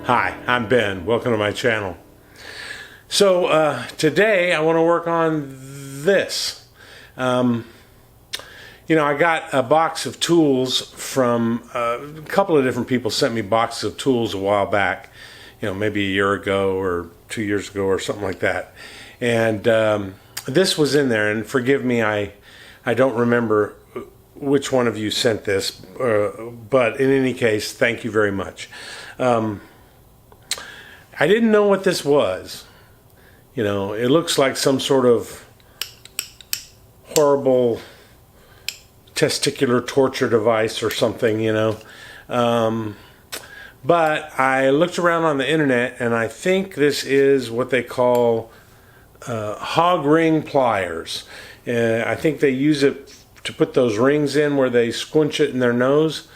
Hi, I'm Ben. Welcome to my channel. So today I want to work on this. I got a box of tools from a couple of different people sent me boxes of tools a while back, maybe a year ago or 2 years ago or something like that. And this was in there, and forgive me, I don't remember which one of you sent this, but in any case, thank you very much. I didn't know what this was. It looks like some sort of horrible testicular torture device or something, But I looked around on the internet, and I think this is what they call Hog Ring Pliers. I think they use it to put those rings in where they squinch it in their nose.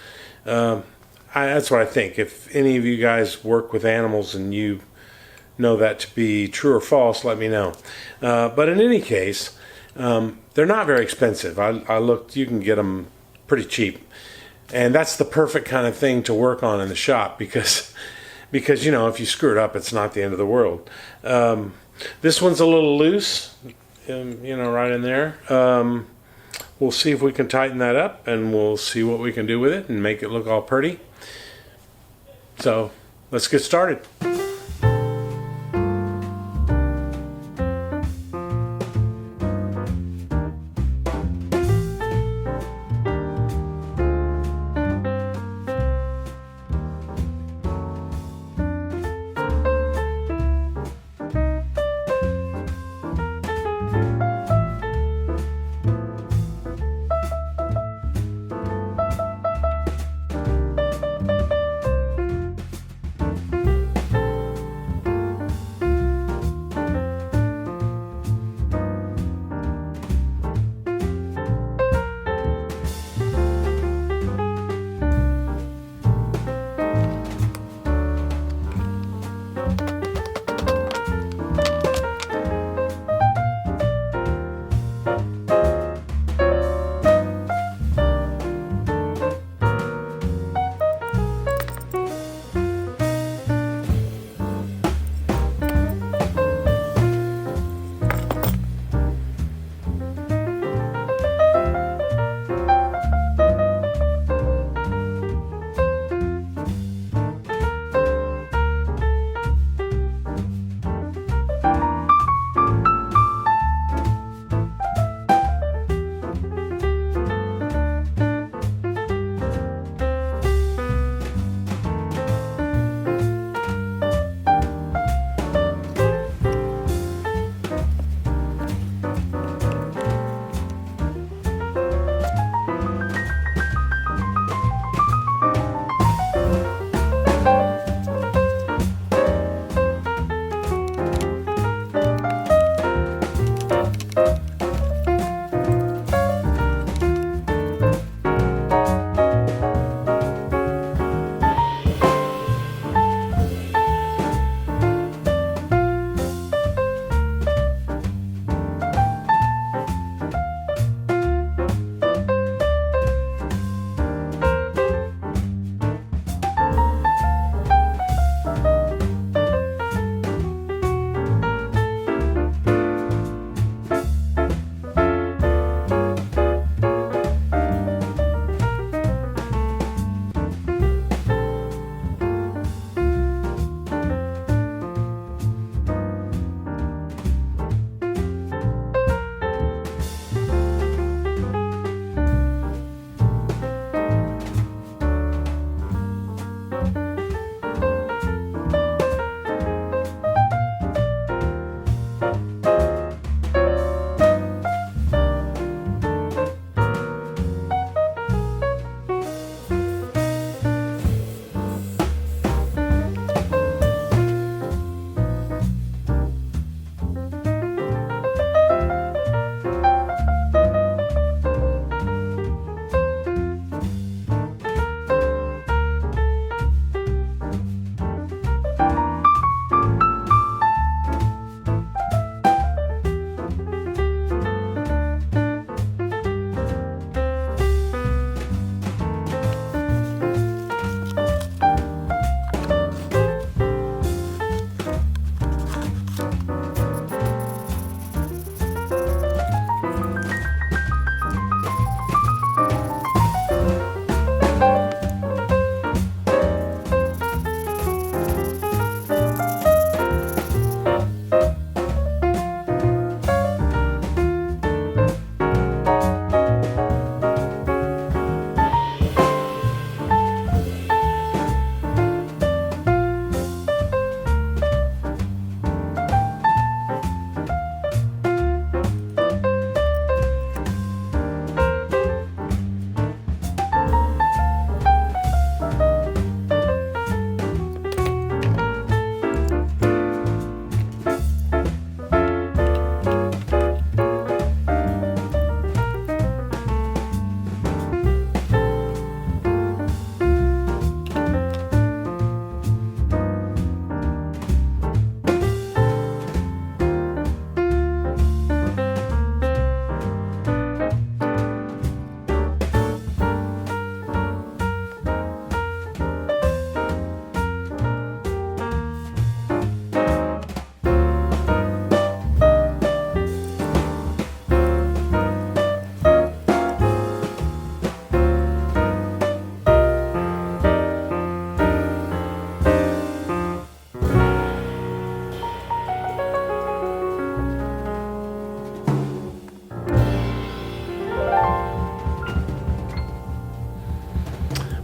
That's what I think. If any of you guys work with animals and you know that to be true or false, let me know. But in any case, they're not very expensive. I looked, you can get them pretty cheap. And that's the perfect kind of thing to work on in the shop because if you screw it up, it's not the end of the world. This one's a little loose, right in there. We'll see if we can tighten that up, and we'll see what we can do with it and make it look all pretty. So let's get started.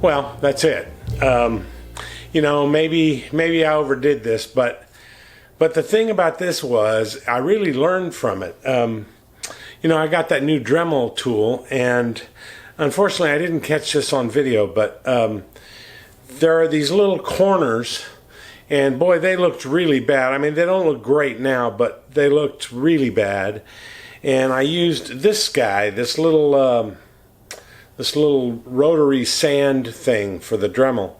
well, that's it. You know, maybe I overdid this, but the thing about this was I really learned from it. You know, I got that new Dremel tool, and unfortunately I didn't catch this on video, but there are these little corners, and boy, they looked really bad. I mean, they don't look great now, but they looked really bad. And I used this guy, this little rotary sand thing for the Dremel.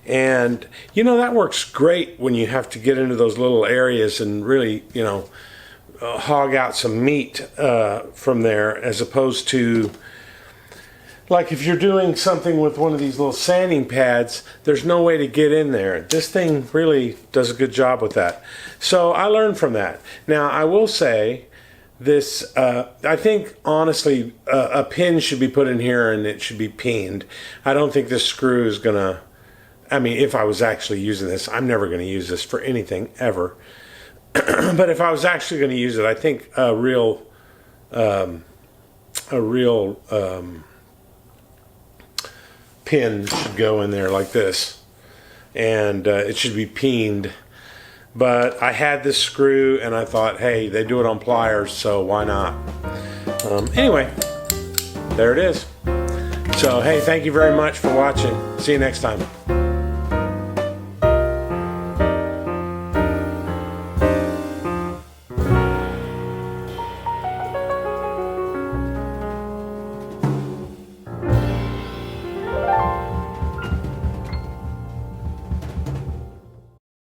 And, you know, that works great when you have to get into those little areas and really, you know, hog out some meat from there, as opposed to, like, if you're doing something with one of these little sanding pads, there's no way to get in there. This thing really does a good job with that. So I learned from that. Now, I will say this, I think, honestly, a pin should be put in here and it should be peened. I don't think this screw is going to, I mean, if I was actually using this, I'm never going to use this for anything, ever. But if I was actually going to use it, I think a real pin should go in there like this, and it should be peened. But I had this screw and I thought, hey, they do it on pliers, so why not? Anyway, there it is. So hey, thank you very much for watching. See you next time.